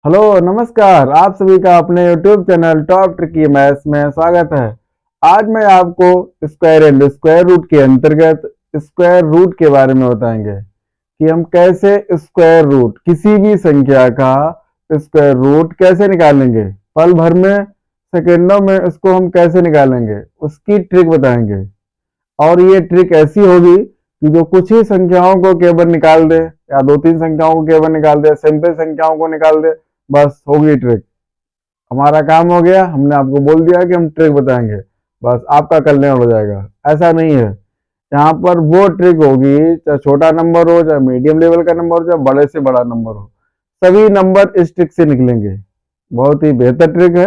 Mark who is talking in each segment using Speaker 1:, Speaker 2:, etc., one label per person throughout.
Speaker 1: Hello नमस्कार, आप सभी का अपने YouTube channel top tricky maths में स्वागत है। आज मैं आपको स्क्वायर एंड स्क्वायर रूट के अंतर्गत स्क्वायर रूट के बारे में बताएंगे कि हम कैसे स्क्वायर रूट किसी भी संख्या का स्क्वायर रूट कैसे निकालेंगे। पल भर में, सेकेंडों में इसको हम कैसे निकालेंगे उसकी ट्रिक बताएंगे। और ये ट्रिक ऐसी होगी कि जो कुछ ही संख्याओं को केवल निकाल दे या दो तीन संख्याओं को केवल निकाल दे, सिंपल संख्याओं को निकाल दे, बस होगी ट्रिक। हमारा काम हो गया, हमने आपको बोल दिया कि हम ट्रिक बताएंगे, बस आपका कल्याण हो जाएगा। ऐसा नहीं है, यहाँ पर वो ट्रिक होगी चाहे छोटा नंबर हो, चाहे मीडियम लेवल का नंबर हो, चाहे बड़े से बड़ा नंबर हो, सभी नंबर इस ट्रिक से निकलेंगे। बहुत ही बेहतर ट्रिक है।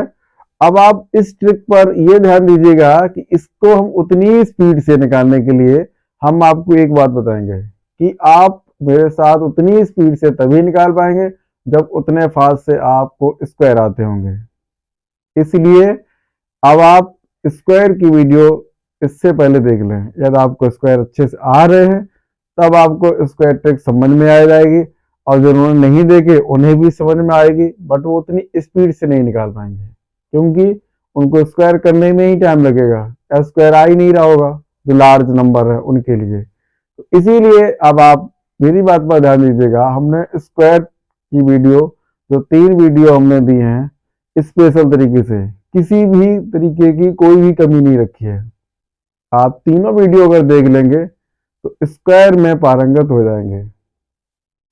Speaker 1: अब आप इस ट्रिक पर यह ध्यान दीजिएगा कि इसको हम उतनी स्पीड से निकालने के लिए हम आपको एक बात बताएंगे कि आप मेरे साथ उतनी स्पीड से तभी निकाल पाएंगे जब उतने फास्ट से आपको स्क्वायर आते होंगे। इसलिए अब आप स्क्वायर की वीडियो इससे पहले देख लें। यदि आपको स्क्वायर अच्छे से आ रहे हैं तब आपको स्क्वायर ट्रिक समझ में आ जाएगी, और जिन्होंने नहीं देखे उन्हें भी समझ में आएगी, बट वो उतनी स्पीड से नहीं निकाल पाएंगे क्योंकि उनको स्क्वायर करने में ही टाइम लगेगा या स्क्वायर आ ही नहीं रहा होगा जो लार्ज नंबर है उनके लिए। तो इसीलिए अब आप मेरी बात पर ध्यान दीजिएगा। हमने स्क्वायर की वीडियो, जो 3 वीडियो हमने दी हैं स्पेशल तरीके से, किसी भी तरीके की कोई भी कमी नहीं रखी है। आप तीनों वीडियो अगर देख लेंगे तो स्क्वायर में पारंगत हो जाएंगे।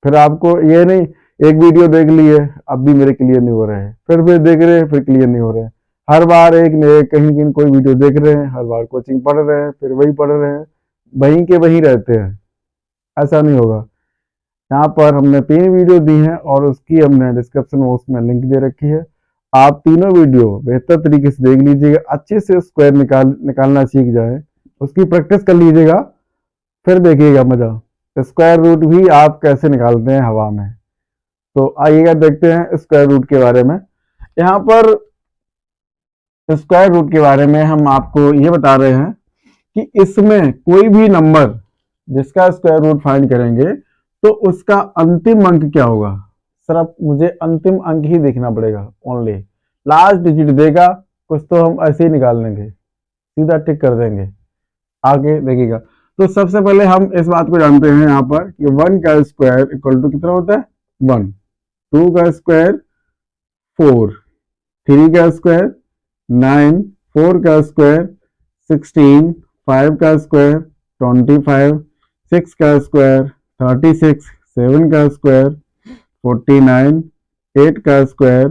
Speaker 1: फिर आपको ये नहीं एक वीडियो देख लिए अब भी मेरे क्लियर नहीं हो रहे हैं, फिर देख रहे हैं फिर क्लियर नहीं हो रहे हैं, हर बार एक न एक कहीं कहीं कोई वीडियो देख रहे हैं, हर बार कोचिंग पढ़ रहे हैं, फिर वही पढ़ रहे हैं, वहीं के वहीं रहते हैं। ऐसा नहीं होगा। यहाँ पर हमने 3 वीडियो दी हैं और उसकी हमने डिस्क्रिप्शन बॉक्स में लिंक दे रखी है। आप तीनों वीडियो बेहतर तरीके से देख लीजिएगा, अच्छे से स्क्वायर निकालना सीख जाए, उसकी प्रैक्टिस कर लीजिएगा, फिर देखिएगा मजा। स्क्वायर रूट भी आप कैसे निकालते हैं हवा में। तो आइएगा देखते हैं स्क्वायर रूट के बारे में। यहाँ पर स्क्वायर रूट के बारे में हम आपको ये बता रहे हैं कि इसमें कोई भी नंबर जिसका स्क्वायर रूट फाइंड करेंगे तो उसका अंतिम अंक क्या होगा। सिर्फ मुझे अंतिम अंक ही देखना पड़ेगा, ओनली लास्ट डिजिट देगा कुछ तो हम ऐसे ही निकाल लेंगे, सीधा टिक कर देंगे। आगे देखिएगा। तो सबसे पहले हम इस बात को जानते हैं यहाँ पर कि 1 का स्क्वायर इक्वल टू कितना होता है 1, 2 का स्क्वायर 4, 3 का स्क्वायर 9, 4 का स्क्वायर 16, 5 का स्क्वायर 25, 6 का स्क्वायर 36, 7 का स्क्वायर 49, 8 का स्क्वायर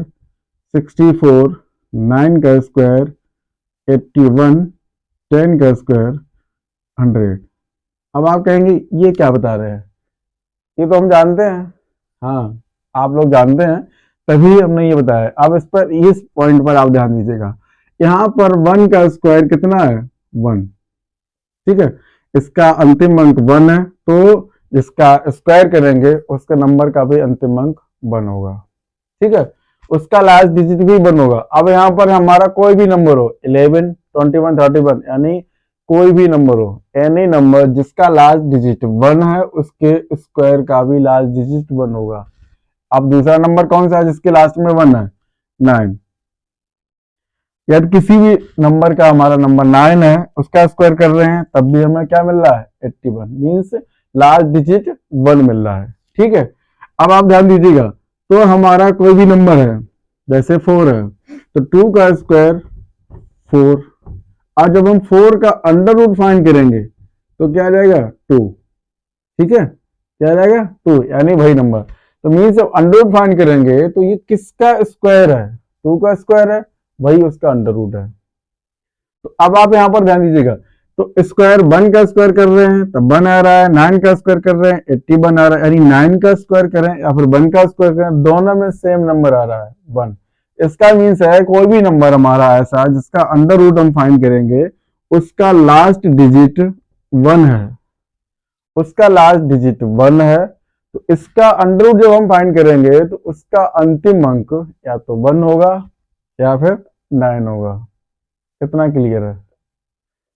Speaker 1: 64, 9 का स्क्वायर 81, 10 का स्क्वायर 100। अब आप कहेंगे ये क्या बता रहे हैं, ये तो हम जानते हैं। हाँ, आप लोग जानते हैं तभी हमने ये बताया। अब इस पॉइंट पर आप ध्यान दीजिएगा। यहाँ पर 1 का स्क्वायर कितना है 1, ठीक है, इसका अंतिम अंक 1 है, तो इसका स्क्वायर करेंगे उसके नंबर का भी अंतिम अंक 1 होगा, ठीक है, उसका लास्ट डिजिट भी 1 होगा। अब यहाँ पर हमारा कोई भी नंबर हो 11, 21, 31, यानी कोई भी नंबर हो, एनी नंबर जिसका लास्ट डिजिट 1 है उसके स्क्वायर का भी लास्ट डिजिट 1 होगा। अब दूसरा नंबर कौन सा है जिसके लास्ट में 1 है 9। यदि किसी भी नंबर का हमारा नंबर 9 है उसका स्क्वायर कर रहे हैं तब भी हमें क्या मिल रहा है 81, मीन्स लास्ट डिजिट 1 मिल रहा है, ठीक है। अब आप ध्यान दीजिएगा, तो हमारा कोई भी नंबर है जैसे 4 है तो 2 का स्क्वायर 4। आज जब हम 4 का अंडर रूट फाइंड करेंगे तो क्या आ जाएगा 2, ठीक है, क्या आ जाएगा 2, यानी वही नंबर। तो मीन्स जब अंडर रूट फाइंड करेंगे तो ये किसका स्क्वायर है 2 का स्क्वायर है, वही उसका अंडर रूट है। तो अब आप यहां पर ध्यान दीजिएगा, तो स्क्वायर 1 का स्क्वायर कर रहे हैं तब 1 आ रहा है, 9 का स्क्वायर कर रहे हैं 81 आ रहा है, यानी 9 का स्क्वायर करें या फिर 1 का स्क्वायर करें दोनों में सेम नंबर आ रहा है 1। इसका मीन्स है कोई भी नंबर हमारा ऐसा जिसका अंडर रूट हम फाइंड करेंगे उसका लास्ट डिजिट 1 है, उसका लास्ट डिजिट 1 है, तो इसका अंडर रूट जब हम फाइंड करेंगे तो उसका अंतिम अंक या तो 1 होगा या फिर 9 होगा। इतना क्लियर है,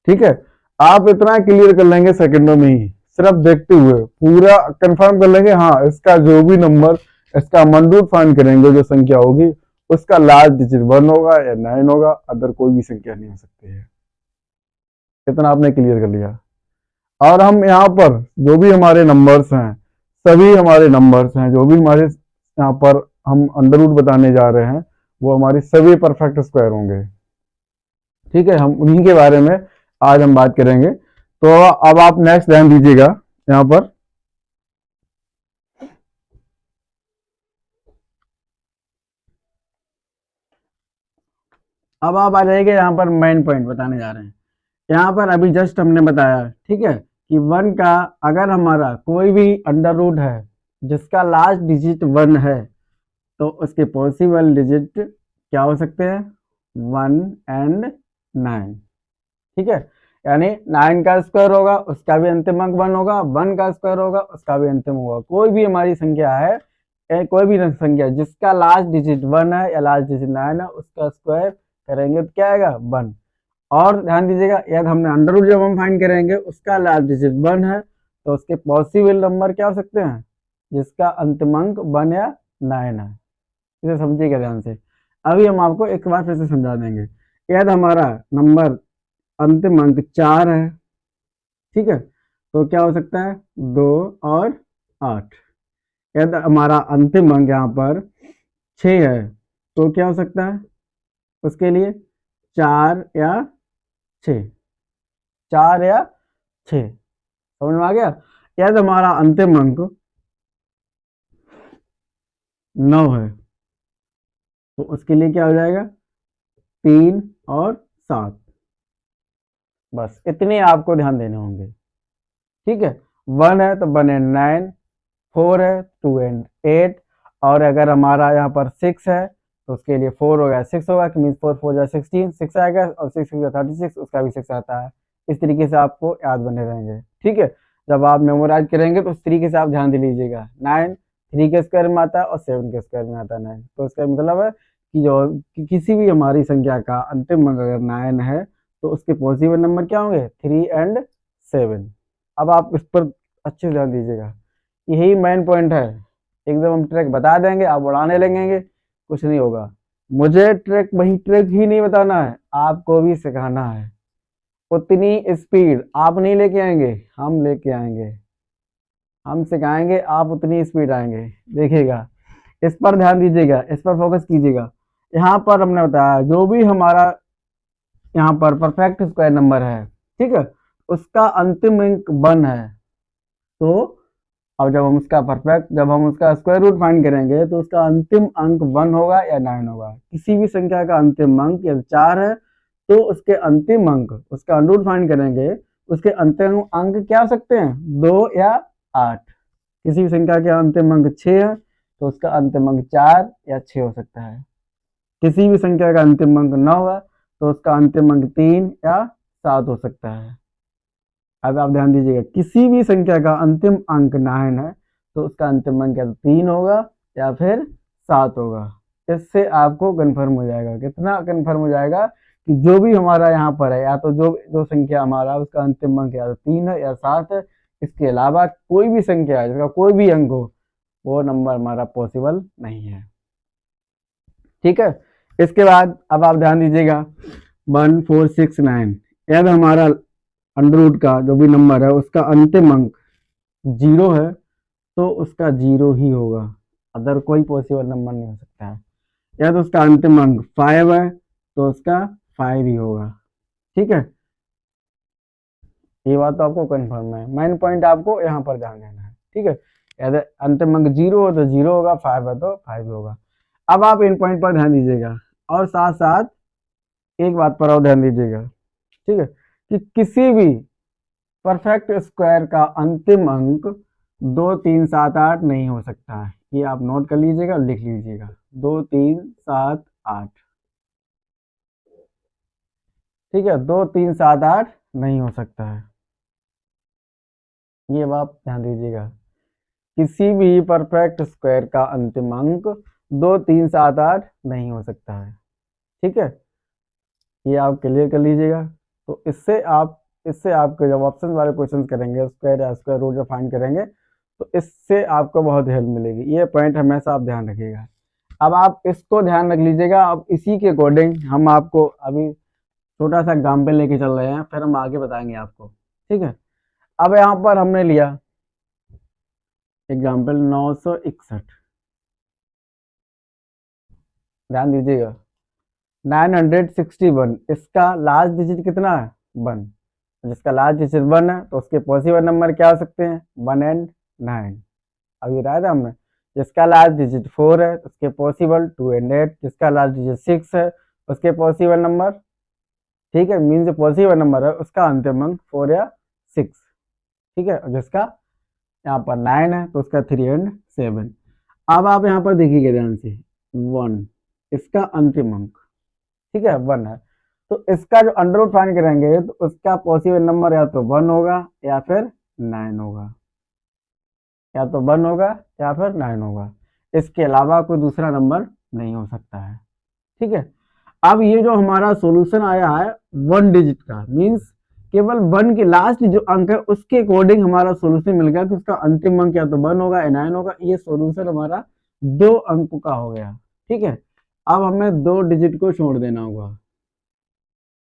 Speaker 1: ठीक है। आप इतना क्लियर कर लेंगे सेकंडों में ही, सिर्फ देखते हुए पूरा कंफर्म कर लेंगे। हाँ, इसका जो भी नंबर इसका मन रूट फाइंड करेंगे, जो संख्या होगी उसका लास्ट डिजिट 1 होगा या 9 होगा, अदर कोई भी संख्या नहीं हो सकती है। इतना आपने क्लियर कर लिया। और हम यहाँ पर जो भी हमारे नंबर्स हैं, सभी हमारे नंबर्स हैं, जो भी हमारे यहाँ पर हम अंडर रूट बताने जा रहे हैं, वो हमारी सभी परफेक्ट स्क्वायर होंगे। ठीक है, हम उन्हीं के बारे में आज हम बात करेंगे। तो अब आप नेक्स्ट ध्यान दीजिएगा यहाँ पर। अब आप आ जाइएगा यहाँ पर, मेन पॉइंट बताने जा रहे हैं। यहाँ पर अभी जस्ट हमने बताया, ठीक है, कि 1 का अगर हमारा कोई भी अंडर रूट है जिसका लास्ट डिजिट 1 है, तो उसके पॉसिबल डिजिट क्या हो सकते हैं? 1 एंड 9। ठीक है, यानी 9 का स्क्वायर होगा उसका भी अंतिम अंक 1 होगा, 1 का स्क्वायर होगा उसका भी अंतिम होगा। कोई भी हमारी संख्या है, कोई भी संख्या जिसका लास्ट डिजिट 1 है या लास्ट डिजिट 9 है, उसका स्क्वायर करेंगे तो क्या आएगा? 1। और ध्यान दीजिएगा, याद हमने अंडर रूट जब हम फाइंड करेंगे उसका लास्ट डिजिट 1 है, तो उसके पॉसिबल नंबर क्या हो सकते हैं? जिसका अंतिम अंक 1 या 9 है। इसे समझिएगा ध्यान से। अभी हम आपको एक बार फिर से समझा देंगे। याद हमारा नंबर अंतिम अंक 4 है, ठीक है, तो क्या हो सकता है? 2 और 8। याद हमारा अंतिम अंक यहाँ पर 6 है, तो क्या हो सकता है उसके लिए? 4 या 6, 4 या 6। समझ में आ गया? याद हमारा अंतिम अंक 9 है, तो उसके लिए क्या हो जाएगा? 3 और 7। बस इतने आपको ध्यान देने होंगे। ठीक है, 1 है तो 1 एंड 9, 4 है 2 एंड 8, और अगर हमारा यहाँ पर 6 है तो उसके लिए 4 होगा 6 होगा, मीन 4 4 जा 16, 6 आएगा, और 6 6 36, उसका भी 6 आता है। इस तरीके से आपको याद बने रहेंगे। ठीक है, जब आप मेमोराइज करेंगे तो उस तरीके से आप ध्यान दे लीजिएगा। 9 3 के स्क्वायर में आता है और 7 के स्क्वायर में आता है 9, तो इसका मतलब है कि किसी भी हमारी संख्या का अंतिम अंक अगर 9 है तो उसके पॉसिबल नंबर क्या होंगे? 3 एंड 7। अब आप इस पर अच्छे से ध्यान दीजिएगा, यही मेन पॉइंट है। एकदम हम ट्रैक बता देंगे, आप उड़ाने लगेंगे, कुछ नहीं होगा। मुझे ट्रैक वही ट्रैक ही नहीं बताना है, आपको भी सिखाना है। उतनी स्पीड आप नहीं लेके आएंगे, हम लेके आएंगे, हम सिखाएंगे, आप उतनी स्पीड आएंगे, देखिएगा। इस पर ध्यान दीजिएगा, इस पर फोकस कीजिएगा। यहाँ पर हमने बताया जो भी हमारा यहाँ पर परफेक्ट स्क्वायर नंबर है, ठीक है, उसका अंतिम अंक 1 है, तो अब जब हम उसका स्क्वायर रूट फाइंड करेंगे तो उसका अंतिम अंक 1 होगा या 9 होगा। किसी भी संख्या का अंतिम अंक यदि 4 है तो उसके अंतिम अंक, उसका अंडर रूट फाइंड करेंगे, उसके अंतिम अंक क्या हो सकते हैं? 2 या 8। किसी भी संख्या के अंतिम अंक 6 है तो उसका अंतिम अंक 4 या 6 हो सकता है। किसी भी संख्या का अंतिम अंक 9 है तो उसका अंतिम अंक 3 या 7 हो सकता है। अब आप ध्यान दीजिएगा, किसी भी संख्या का अंतिम अंक 9 है तो उसका अंतिम अंक या 3 होगा या फिर 7 होगा। इससे आपको कन्फर्म हो जाएगा। कितना कन्फर्म हो जाएगा? कि जो भी हमारा यहाँ पर है, या तो जो जो संख्या हमारा उसका अंतिम अंक या तो 3 है या 7 है, इसके अलावा कोई भी संख्या है जिसका कोई भी अंक हो, वो नंबर हमारा पॉसिबल नहीं है। ठीक है, इसके बाद अब आप ध्यान दीजिएगा 1 4 6 9। यदि हमारा अंडर रूट का जो भी नंबर है उसका अंतिम अंक 0 है तो उसका 0 ही होगा, अदर कोई पॉसिबल नंबर नहीं हो सकता है। या तो उसका अंतिम अंक 5 है तो उसका 5 ही होगा। ठीक है, ये बात तो आपको कंफर्म है। मेन पॉइंट आपको यहाँ पर ध्यान देना है। ठीक है, यदि अंतिम अंक 0 हो तो 0 होगा, 5 है तो 5 होगा। अब आप इन पॉइंट पर ध्यान दीजिएगा, और साथ साथ एक बात पर और ध्यान दीजिएगा, ठीक है, कि किसी भी परफेक्ट स्क्वायर का अंतिम अंक 2 3 7 8 नहीं हो सकता है। ये आप नोट कर लीजिएगा, लिख लीजिएगा, 2 3 7 8। ठीक है, 2 3 7 8 नहीं हो सकता है, ये आप ध्यान दीजिएगा। किसी भी परफेक्ट स्क्वायर का अंतिम अंक 2 3 7 8 नहीं हो सकता है। ठीक है, ये आप क्लियर कर लीजिएगा। तो इससे आपके जब ऑप्शन वाले क्वेश्चन करेंगे, स्क्वायर या स्क्वायर रूट जब फाइंड करेंगे, तो इससे आपको बहुत हेल्प मिलेगी। ये पॉइंट हमेशा आप ध्यान रखिएगा। अब आप इसको ध्यान रख लीजिएगा। अब इसी के अकॉर्डिंग हम आपको अभी छोटा सा एग्जाम्पल लेके चल रहे हैं, फिर हम आगे बताएंगे आपको, ठीक है। अब यहाँ पर हमने लिया एग्जाम्पल 961, ध्यान दीजिएगा 961, इसका लास्ट डिजिट कितना है 1, जिसका लास्ट डिजिट 1 है तो उसके पॉसिबल नंबर क्या हो सकते हैं 1 एंड 9। अभी बताया था हमने। जिसका लास्ट डिजिट 4 है तो उसके पॉसिबल 2 एंड 8, जिसका लास्ट डिजिट 6 है उसके पॉसिबल नंबर, ठीक है, मीन जो पॉसिबल नंबर है उसका अंतिम अंक 4 या 6, ठीक है। जिसका यहाँ पर 9 है तो उसका 3 एंड 7। अब आप यहाँ पर देखिएगा ध्यान से 1, इसका अंतिम अंक, ठीक है 1 है, तो इसका जो अंडर रूट फाइंड करेंगे तो उसका पॉसिबल नंबर या तो 1 होगा या फिर 9 होगा, या तो 1 होगा या फिर 9 होगा। इसके अलावा कोई दूसरा नंबर नहीं हो सकता है, ठीक है। अब ये जो हमारा सॉल्यूशन आया है 1 डिजिट का, मींस केवल 1 के लास्ट जो अंक है उसके अकॉर्डिंग हमारा सॉल्यूशन मिल गया, तो उसका अंतिम अंक या तो 1 होगा या 9 होगा। ये सॉल्यूशन हमारा 2 अंकों का हो गया, ठीक है। अब हमें 2 डिजिट को छोड़ देना होगा।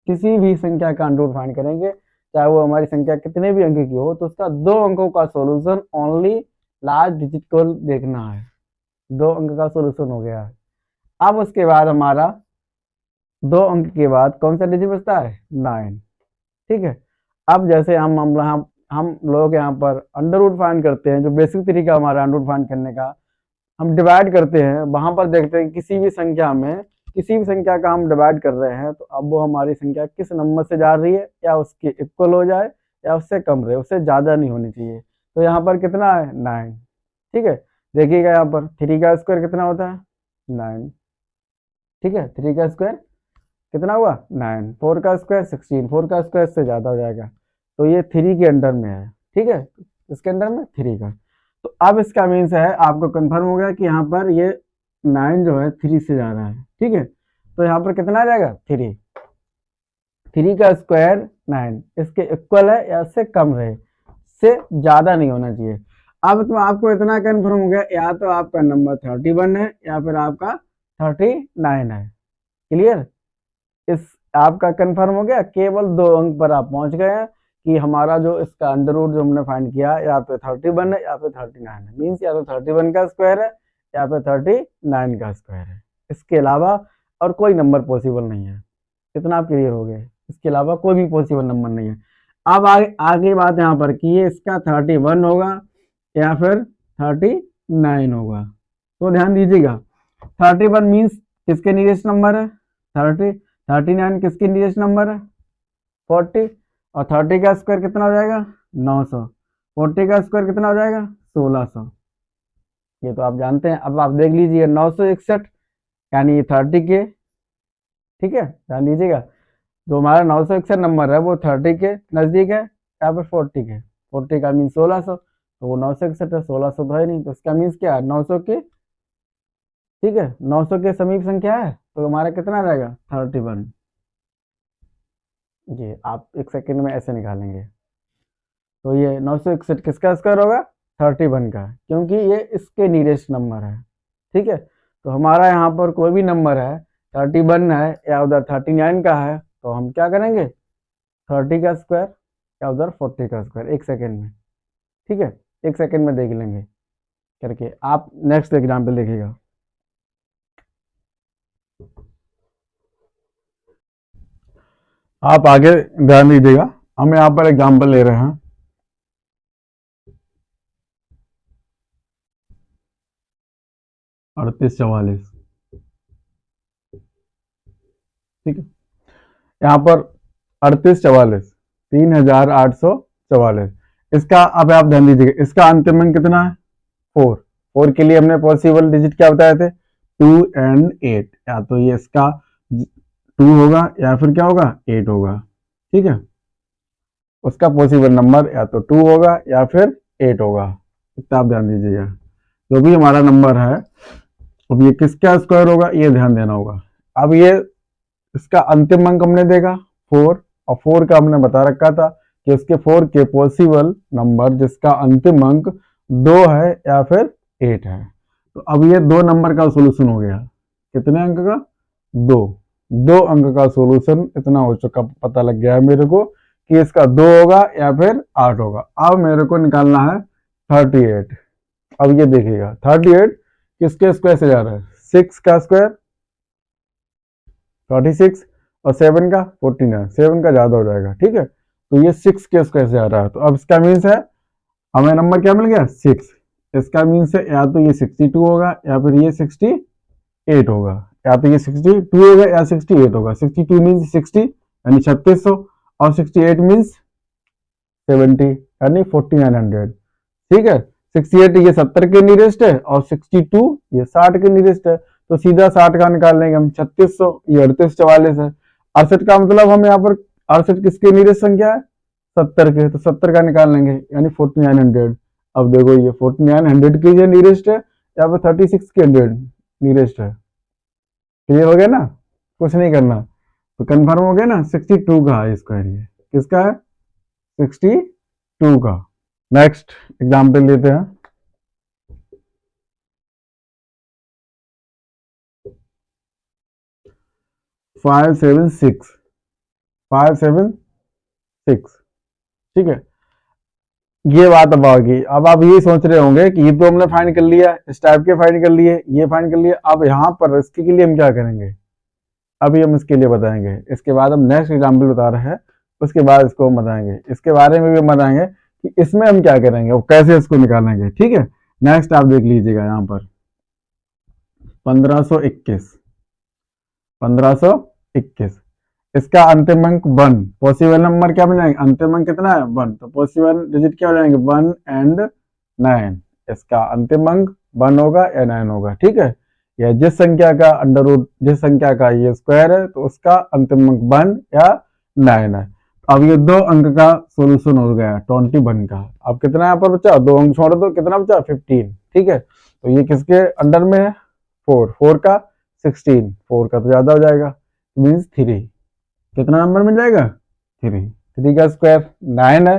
Speaker 1: किसी भी संख्या का अंडर रूट फाइंड करेंगे, चाहे वो हमारी संख्या कितने भी अंक की हो, तो उसका 2 अंकों का सॉल्यूशन ओनली लास्ट डिजिट को देखना है। 2 अंक का सॉल्यूशन हो गया है। अब उसके बाद हमारा 2 अंक के बाद कौन सा डिजिट बचता है 9, ठीक है। अब जैसे हम लोग यहाँ पर अंडर रूट फाइंड करते हैं, जो बेसिक तरीका हमारा अंडर रूट फाइंड करने का, हम डिवाइड करते हैं, वहां पर देखते हैं किसी भी संख्या का हम डिवाइड कर रहे हैं तो अब वो हमारी संख्या किस नंबर से जा रही है, या उसके इक्वल हो जाए या उससे कम रहे, उससे ज़्यादा नहीं होनी चाहिए। तो यहाँ पर कितना है 9, ठीक है। देखिएगा यहाँ पर 3 का स्क्वायर कितना होता है 9, ठीक है। 3 का स्क्वायर कितना हुआ 9, 4 का स्क्वायर 16, 4 का स्क्वायर से ज़्यादा हो जाएगा, तो ये 3 के अंडर में है, ठीक है। इसके अंडर में 3 का, तो अब इसका मीन्स है आपको कंफर्म हो गया कि यहाँ पर ये 9 जो है 3 से जा रहा है, ठीक है। तो यहाँ पर कितना आ जाएगा 3 का स्क्वायर 9, इसके इक्वल है या इससे कम रहे, से ज़्यादा नहीं होना चाहिए। अब तो आपको इतना कंफर्म हो गया, या तो आपका नंबर 31 है या फिर आपका 39 है। क्लियर, इस आपका कंफर्म हो गया। केवल 2 अंक पर आप पहुंच गए हैं कि हमारा जो इसका अंडर रूट जो हमने फाइंड किया या तो 31 है या फिर 39 है, मीन्स या तो 31 का स्क्वायर है या फिर 39 का स्क्वायर है। इसके अलावा और कोई नंबर पॉसिबल नहीं है। इतना आप क्लियर हो गए, इसके अलावा कोई भी पॉसिबल नंबर नहीं है। अब आगे बात यहाँ पर कि ये इसका 31 होगा या फिर 39 होगा, तो ध्यान दीजिएगा 31 मीन्स किसके नियरेस्ट नंबर है 30, 39 किसके नियरेस्ट नंबर है 40, और 30 का स्क्वायर कितना हो जाएगा 900, 40 का स्क्वायर कितना हो जाएगा 1600। ये तो आप जानते हैं। अब आप देख लीजिए 961 यानी ये 30 के, ठीक है, ध्यान दीजिएगा जो हमारा 961 नंबर है वो 30 के नज़दीक है या फिर 40 के, 40 का मीन्स 1600, तो वो 961 है, 1600 तो है नहीं, तो इसका मीन्स क्या है 900 के, ठीक है, 900 के समीप संख्या है, तो हमारा कितना रहेगा 31। ये आप 1 सेकेंड में ऐसे निकालेंगे, तो ये 961 किसका स्क्वायर होगा 31 का, क्योंकि ये इसके नियरेस्ट नंबर है, ठीक है। तो हमारा यहाँ पर कोई भी नंबर है 31 है या उधर 39 का है, तो हम क्या करेंगे 30 का स्क्वायर या उधर 40 का स्क्वायर 1 सेकेंड में, ठीक है, 1 सेकेंड में देख लेंगे करके। आप नेक्स्ट एग्जाम्पल देखिएगा। आप आगे ध्यान दीजिएगा, हम यहाँ पर एग्जाम्पल ले रहे हैं 3844, ठीक है। यहाँ पर 3844 3844, इसका अब आप ध्यान दीजिएगा, इसका अंतिम अंक कितना है 4, 4 के लिए हमने पॉसिबल डिजिट क्या बताए थे 2 एंड 8, या तो ये इसका 2 होगा या फिर क्या होगा 8 होगा, ठीक है। उसका पॉसिबल नंबर या तो 2 होगा या फिर 8 होगा, इतना आप ध्यान दीजिएगा। जो भी हमारा नंबर है अब ये किसका स्क्वायर होगा ये ध्यान देना होगा। अब ये इसका अंतिम अंक हमने देखा 4, और 4 का हमने बता रखा था कि उसके 4 के पॉसिबल नंबर जिसका अंतिम अंक 2 है या फिर 8 है। तो अब ये 2 नंबर का सोल्यूशन हो गया। कितने अंक का? 2 अंक का सोल्यूशन इतना हो चुका, पता लग गया है मेरे को कि इसका 2 होगा या फिर 8 होगा। अब मेरे को निकालना है 38। अब ये देखिएगा 38 किसके स्क्वायर से जा रहा है? 6 का स्क्वायर 36 और 7 का 49, 7 का ज्यादा हो जाएगा, ठीक है। तो ये 6 के स्क्वायर से जा रहा है। तो अब इसका मीन्स है हमें नंबर क्या मिल गया? 6। इसका मीन्स है या तो ये 62 होगा या फिर ये 68 होगा, या तो ये 62 होगा या 68 होगा। 62 मीन्स 60 यानी 3600 और 68 मीन्स 70 यानी 4900, ठीक है। 68 ये 70 के नियरेस्ट है और 62 ये 60 के नियरेस्ट है। तो सीधा 60 का निकाल लेंगे हम। 3600 ये 3844 है। 68 का मतलब हम यहाँ पर 68 किसके नियरेस्ट संख्या है? 70 के, तो 70 का निकाल लेंगे यानी 4900। अब देखो ये 4900 के ये नियरेस्ट है या फिर 36 के नियरेस्ट है। क्लियर हो गया ना? कुछ नहीं करना, तो कंफर्म हो गया ना। 62 का है स्क्वायर, ये किसका है? 62 का। नेक्स्ट एग्जाम्पल लेते हैं। फाइव सेवन सिक्स, ठीक है। ये बात अब आगे, अब आप ये सोच रहे होंगे कि ये तो हमने फाइंड कर लिया, इस टाइप के फाइंड कर लिए, ये फाइंड कर लिए। अब यहाँ पर इसके लिए हम क्या करेंगे? अभी हम इसके लिए बताएंगे। इसके बाद हम नेक्स्ट एग्जाम्पल बता रहे हैं, उसके बाद इसको हम बताएंगे। इसके बारे में भी हम बताएंगे कि इसमें हम क्या करेंगे और कैसे इसको निकालेंगे, ठीक है। नेक्स्ट आप देख लीजिएगा यहाँ पर 1521। इसका अंतिम अंक 1। पॉसिबल नंबर क्या बन जाएंगे? अंतिम अंक कितना है? 1। तो पॉसिबल डिजिट क्या हो जाएंगे? 1 एंड 9। इसका अंतिम अंक 1 होगा या 9 होगा, ठीक है। या जिस संख्या का अंडर रूट, जिस संख्या का ये स्क्वायर है तो उसका अंतिम अंक 1 या 9 है। अब ये 2 अंक का सोल्यूशन हो गया 21 का। अब कितना यहाँ पर बचा? 2 अंक छोड़ दो, कितना बचा? 15, ठीक है। तो ये किसके अंडर में है? 4 का 16, 4 का तो ज्यादा हो जाएगा, मीन्स 3। कितना नंबर मिल जाएगा? 3 का स्क्वायर 9 है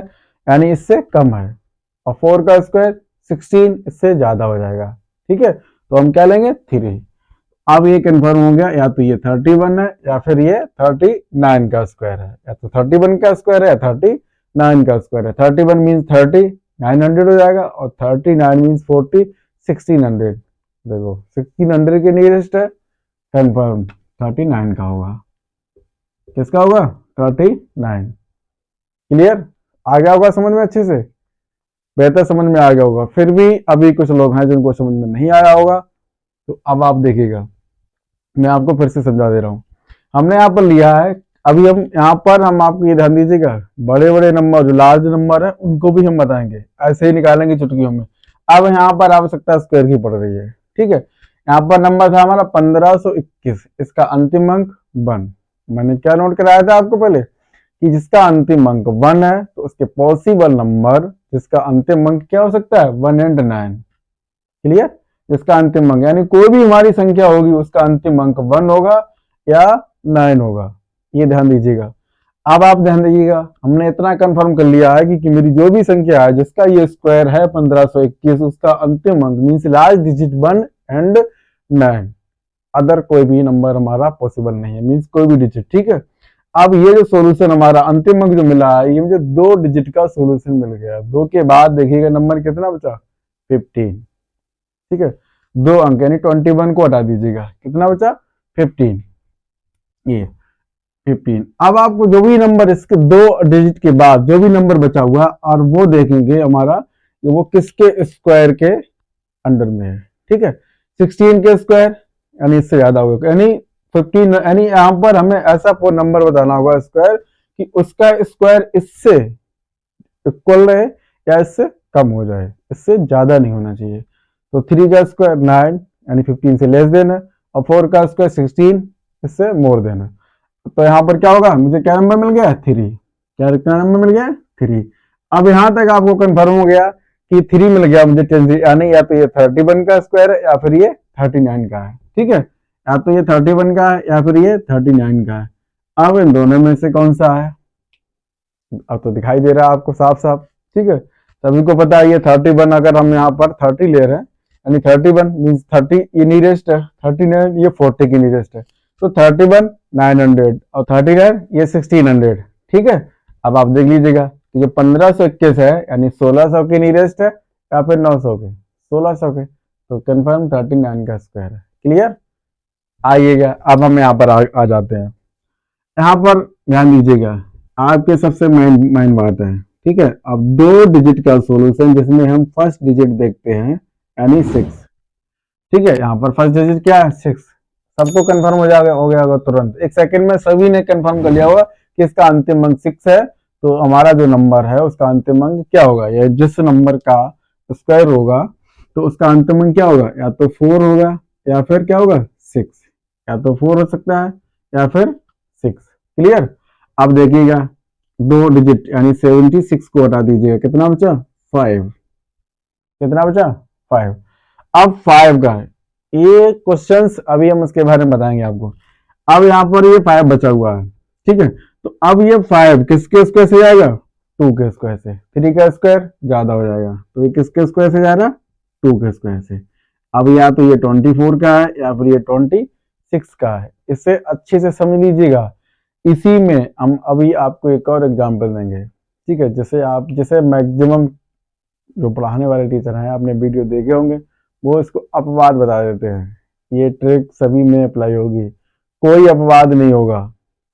Speaker 1: यानी इससे कम है, और 4 का स्क्वायर 16 इससे ज्यादा हो जाएगा, ठीक है। तो हम क्या लेंगे? 3। अब ये कंफर्म हो गया, या तो ये 31 है या फिर ये 39 का स्क्वायर है। या तो 31 का स्क्वायर है या 39 का स्क्वायर है। 31 मीन्स 30, 900 हो जाएगा, और 39 मीन्स 40, 1600। देखो 1600 के नियरेस्ट है, कंफर्म 39 का होगा। किसका होगा? 39। क्लियर? आ गया होगा समझ में अच्छे से? बेहतर समझ में आ गया होगा। फिर भी अभी कुछ लोग हैं जिनको समझ में नहीं आया होगा, तो अब आप देखिएगा, मैं आपको फिर से समझा दे रहा हूँ। हमने यहाँ पर लिया है, अभी हम यहाँ पर हम आपको ये ध्यान दीजिएगा, बड़े बड़े नंबर जो लार्ज नंबर है उनको भी हम बताएंगे, ऐसे ही निकालेंगे चुटकियों में। अब यहाँ पर आवश्यकता स्क्वायर की पड़ रही है, ठीक है। यहाँ पर नंबर था हमारा 1521, इसका अंतिम अंक 1। मैंने क्या नोट कराया था आपको पहले कि जिसका अंतिम अंक 1 है तो उसके पॉसिबल नंबर जिसका अंतिम अंक क्या हो सकता है? 1 एंड 9। क्लियर? जिसका अंतिम अंक यानी कोई भी हमारी संख्या होगी उसका अंतिम अंक 1 होगा या 9 होगा, ये ध्यान दीजिएगा। अब आप ध्यान दीजिएगा, हमने इतना कंफर्म कर लिया है कि मेरी जो भी संख्या है जिसका ये स्क्वायर है 1521, उसका अंतिम अंक means last digit 1 and 9। Other कोई भी नंबर हमारा पॉसिबल नहीं है, मीन्स कोई भी डिजिट, ठीक है। अब ये जो सोल्यूशन हमारा अंतिम अंक जो मिला है, ये मुझे 2 डिजिट का सोल्यूशन मिल गया। 2 के बाद देखिएगा नंबर कितना बचा? 15, ठीक है। 2 अंक यानी 21 को हटा दीजिएगा, कितना बचा? 15, ये 15। अब आपको जो भी नंबर इसके 2 डिजिट के बाद जो भी नंबर बचा हुआ और वो देखेंगे हमारा वो किसके स्क्वायर के अंडर में है, ठीक है। 16 के स्क्वायर यानी इससे ज्यादा होगा, यानी 15, यानी यहाँ पर हमें ऐसा नंबर बताना होगा स्क्वायर कि उसका स्क्वायर इससे इक्वल रहे या इससे कम हो जाए, इससे ज्यादा नहीं होना चाहिए। तो 3 का स्क्वायर 9 यानी 15 से लेस देन है, और 4 का स्क्वायर 16 इससे मोर देन है। तो यहाँ पर क्या होगा? मुझे क्या नंबर मिल गया? 3। क्या नंबर मिल गया? 3। अब यहाँ तक आपको कंफर्म हो गया कि 3 मिल गया मुझे, यानी या तो ये 31 का स्क्वायर है या फिर ये 39 का है, ठीक है। या तो ये 31 का है या फिर ये 39 का है। अब इन दोनों में से कौन सा है? अब तो दिखाई दे रहा है आपको साफ साफ, ठीक है। सभी को पता है ये 31, अगर हम यहाँ पर 30 ले रहे हैं यानी 31 मीन्स 30 ये नियरेस्ट है, 39 ये 40 की नियरेस्ट है, तो 31 900 और 39 ये 1600। ठीक है, अब आप देख लीजिएगा कि जो 1521 है यानी 1600 की नियरेस्ट है या फिर 900 के, 1600 के, तो कन्फर्म 39 का स्क्वायर है। क्लियर, आइएगा अब हम यहाँ पर आ जाते हैं। यहाँ पर ध्यान दीजिएगा, आपके सबसे मेन बात है। ठीक है, अब 2 डिजिट का सॉल्यूशन जिसमें हम फर्स्ट डिजिट देखते हैं यानी 6। ठीक है, यहाँ पर फर्स्ट डिजिट क्या है 6, सबको कंफर्म हो गया होगा तुरंत, एक सेकंड में सभी ने कंफर्म कर लिया होगा कि इसका अंतिम अंक 6 है। तो हमारा जो नंबर है उसका अंतिम अंक क्या होगा, या जिस नंबर का स्क्वायर होगा तो उसका अंतिम अंक क्या होगा, या तो 4 होगा या फिर क्या होगा 6, या तो 4 हो सकता है या फिर 6। क्लियर, अब देखिएगा 2 डिजिट यानी 76 को हटा दीजिएगा, कितना बचा 5, कितना बचा 5। अब 5 का ये क्वेश्चंस अभी हम उसके बारे में बताएंगे आपको। अब यहाँ पर ये 5 बचा हुआ है। ठीक है, तो अब ये 5 किसके स्क्वायर से जाएगा, 2 के स्क्वायर से, 3 का स्क्वायर ज्यादा हो जाएगा, तो ये किसके स्क्वायर से जा रहा है 2 के स्क्वायर से। अब या तो ये 24 का है या फिर ये 26 का है, इसे अच्छे से समझ लीजिएगा। इसी में हम अभी आपको एक और एग्जांपल देंगे। ठीक है, जैसे मैक्सिमम जो पढ़ाने वाले टीचर हैं, आपने वीडियो देखे होंगे, वो इसको अपवाद बता देते हैं। ये ट्रिक सभी में अप्लाई होगी, कोई अपवाद नहीं होगा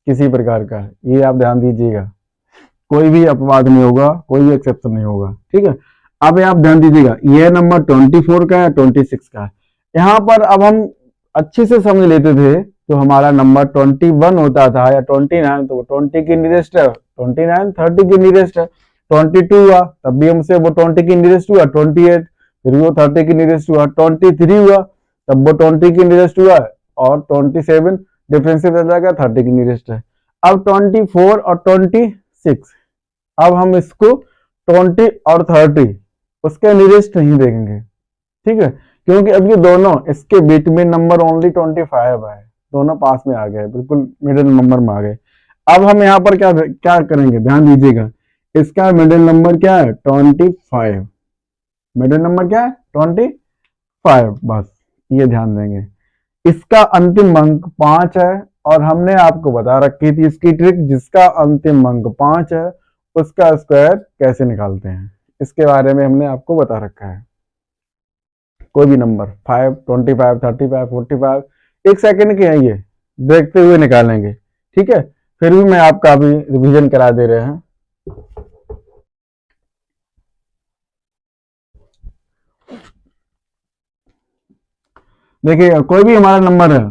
Speaker 1: किसी प्रकार का, ये आप ध्यान दीजिएगा, कोई भी अपवाद नहीं होगा, कोई भी एक्सेप्शन नहीं होगा। ठीक है, अब आप ध्यान दीजिएगा, ये नंबर 24 का है 26 का है। यहाँ पर अब हम अच्छे से समझ लेते थे तो हमारा नंबर 21 होता था या 29, तो 20 की नियरेस्ट है, 29 30 की नियरेस्ट है। 22 हुआ तब भी हमसे वो 20 की नियरेस्ट हुआ, 28 फिर वो 30 की नियरेस्ट हुआ, 23 हुआ तब वो 20 की नियरेस्ट हुआ, और 27 डिफरेंस से जाएगा 30 की नियरेस्ट है। अब 24 और 26, अब हम इसको 20 और 30 उसके नियरेस्ट नहीं देखेंगे। ठीक है, क्योंकि अब ये दोनों इसके बीच में नंबर ओनली 25 है, दोनों पास में आ गए, बिल्कुल मिडिल नंबर में आ गए। अब हम यहाँ पर क्या क्या करेंगे, ध्यान दीजिएगा, इसका मिडिल नंबर क्या है 25, मिडिल नंबर क्या है 25, बस ये ध्यान देंगे। इसका अंतिम अंक 5 है और हमने आपको बता रखी थी इसकी ट्रिक, जिसका अंतिम अंक 5 है उसका स्क्वायर कैसे निकालते हैं, इसके बारे में हमने आपको बता रखा है। कोई भी नंबर 5, 25, 35, 45 एक सेकंड के हैं, ये देखते हुए निकालेंगे। ठीक है, फिर भी मैं आपका अभी रिवीजन करा दे रहे हैं। देखिए कोई भी हमारा नंबर है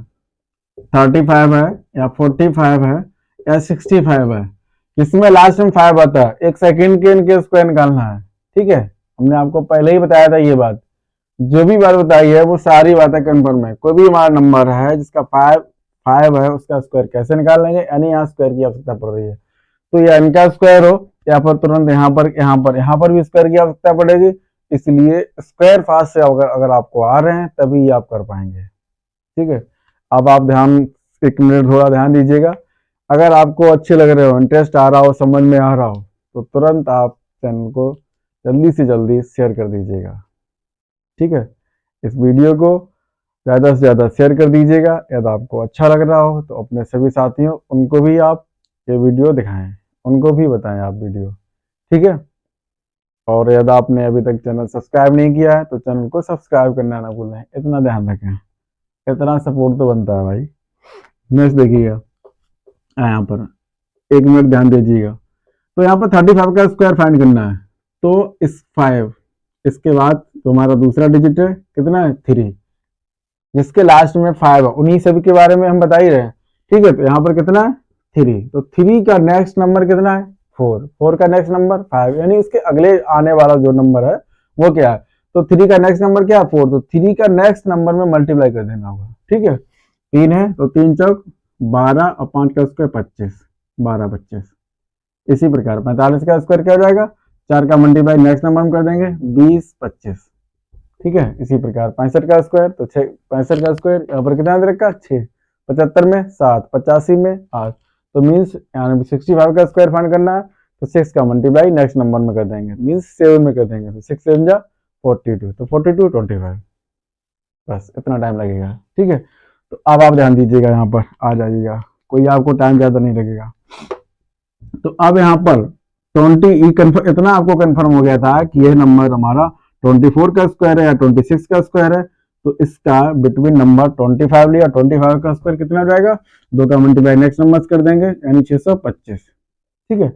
Speaker 1: 35 है या 45 है या 65 है, इसमें लास्ट में 5 आता है, एक सेकंड के इनके स्क्वायर निकालना है। ठीक है, हमने आपको पहले ही बताया था ये बात, जो भी बात बताई है वो सारी बातें कंफर्म है। कोई भी हमारा नंबर है जिसका 5 है उसका स्क्वायर कैसे निकाल लेंगे, यानी यहाँ स्क्वायर की आवश्यकता पड़ रही है, तो या इनका स्क्वायर हो या फिर तुरंत यहाँ पर भी स्क्वायर की आवश्यकता पड़ेगी, इसलिए स्क्वायर फास्ट से अगर आपको आ रहे हैं तभी आप कर पाएंगे। ठीक है, अब आप एक मिनट थोड़ा ध्यान दीजिएगा। अगर आपको अच्छे लग रहे हो, इंटरेस्ट आ रहा हो, समझ में आ रहा हो, तो तुरंत आप चैनल को जल्दी से जल्दी शेयर कर दीजिएगा। ठीक है, इस वीडियो को ज़्यादा से ज़्यादा शेयर कर दीजिएगा। यदि आपको अच्छा लग रहा हो तो अपने सभी साथियों उनको भी आप ये वीडियो दिखाएं, उनको भी बताएं आप वीडियो। ठीक है, और यदि आपने अभी तक चैनल सब्सक्राइब नहीं किया है तो चैनल को सब्सक्राइब करना ना भूलें, इतना ध्यान रखें, इतना सपोर्ट तो बनता है भाई। नेक्स्ट देखिएगा, यहाँ पर एक मिनट ध्यान दीजिएगा, तो यहाँ पर 35 का स्क्वायर फाइंड करना है, तो इस 5 इसके बाद जो हमारा दूसरा डिजिट है कितना है 3, जिसके लास्ट में 5 है, उन्हीं सभी के बारे में हम बता ही रहे हैं। ठीक है, तो यहाँ पर कितना है 3, तो 3 का नेक्स्ट नंबर कितना है 4 का नेक्स्ट नंबर 5, यानी इसके अगले आने वाला जो नंबर है वो क्या है, तो 3 का नेक्स्ट नंबर क्या है 4, तो 3 का नेक्स्ट नंबर में मल्टीप्लाई कर देना होगा। ठीक है, 3 है तो 3 चौक 12 और 5 का स्क्वायर 25, 12 25। इसी प्रकार 45 का स्क्वायर क्या हो जाएगा, 4 का मल्टीप्लाई नेक्स्ट नंबर में कर देंगे 20 25। ठीक है, इसी प्रकार 65 का स्क्वायर, तो 65 का स्क्वायर यहाँ पर कितना दे रखा 6, 75 में 7, 85 में 8, तो मीन्स यहाँ 65 का स्क्वायर फाइंड करना है, तो 6 का मल्टीप्लाई नेक्स्ट नंबर में कर देंगे, मीन्स 7 में कर देंगे, तो 6 7 जा 42, तो 42 25, बस इतना टाइम लगेगा। ठीक है, तो अब आप ध्यान दीजिएगा, यहाँ पर आ जाइएगा, कोई आपको टाइम ज़्यादा नहीं लगेगा। तो अब यहाँ पर 20 कन्फर्म, इतना आपको कन्फर्म हो गया था कि यह नंबर हमारा 24 का स्क्वायर है या 26 का स्क्वायर है, तो इसका बिटवीन नंबर 25 लिया, 25 का स्क्वायर कितना हो जाएगा, 2 का मल्टीप्लाई नेक्स्ट नंबर कर देंगे, यानी 625। ठीक है,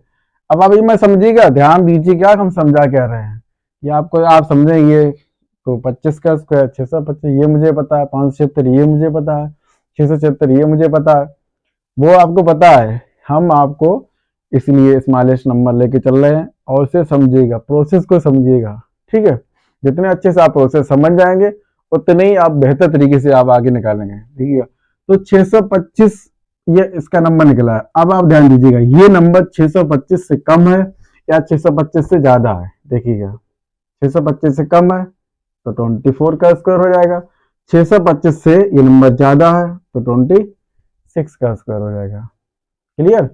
Speaker 1: अब आप इसमें समझिएगा, ध्यान दीजिएगा हम समझा क्या रहे हैं, ये आपको आप समझेंगे। तो 25 का स्क्वायर 625, ये मुझे पता है, 576 ये मुझे पता है, 676 ये मुझे पता है, वो आपको पता है, हम आपको इसलिए स्मॉलेस्ट नंबर लेके चल रहे हैं, और उसे समझिएगा, प्रोसेस को समझिएगा। ठीक है, जितने अच्छे से आप प्रोसेस समझ जाएंगे उतने ही आप बेहतर तरीके से आप आगे निकालेंगे। ठीक है, तो 625 ये इसका नंबर निकला है। अब आप ध्यान दीजिएगा, ये नंबर 625 से कम है या 625 से ज्यादा है, देखिएगा 625 से कम है तो 24 का स्क्वायर हो जाएगा, 625 से ये नंबर ज्यादा है तो 26 का स्क्वायर हो जाएगा। क्लियर,